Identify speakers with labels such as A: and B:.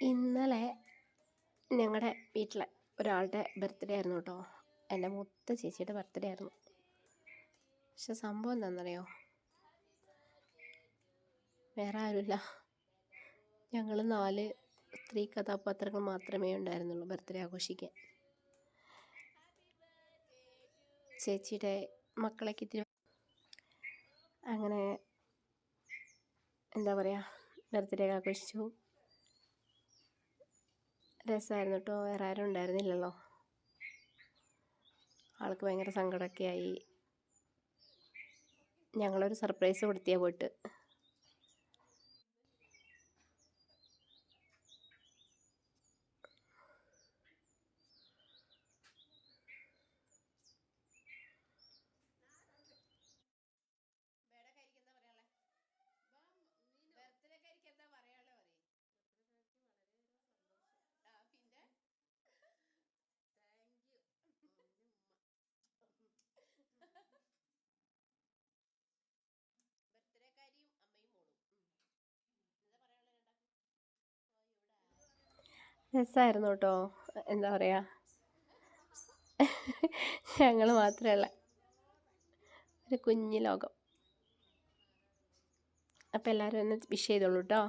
A: ഇന്നലെ ഞങ്ങളുടെ വീട്ടിലെ ഒരാളുടെ ബർത്ത്ഡേ ആയിരുന്നു കേട്ടോ. എൻ്റെ മൂത്ത ചേച്ചിയുടെ ബർത്ത്ഡേ ആയിരുന്നു. പക്ഷെ സംഭവം എന്താണെന്നറിയോ, വേറെ ആരുമില്ല, ഞങ്ങൾ 4 സ്ത്രീ കഥാപാത്രങ്ങൾ മാത്രമേ ഉണ്ടായിരുന്നുള്ളൂ ബർത്ത്ഡേ ആഘോഷിക്കാൻ. ചേച്ചിയുടെ മക്കളൊക്കെ ഇത്തിരി അങ്ങനെ എന്താ പറയുക, ബർത്ത്ഡേ ആഘോഷിച്ചു. രസമായിരുന്നു കേട്ടോ. വേറെ ആരും ഉണ്ടായിരുന്നില്ലല്ലോ. ആൾക്ക് ഭയങ്കര സങ്കടമൊക്കെ ആയി. ഞങ്ങളൊരു സർപ്രൈസ് കൊടുത്തിയാ പോയിട്ട്. രസമായിരുന്നു കേട്ടോ. എന്താ പറയുക, ഞങ്ങൾ മാത്രമല്ല, ഒരു കുഞ്ഞു ലോകം. അപ്പം എല്ലാവരും എന്നെ വിഷ് ചെയ്തോളൂ കേട്ടോ.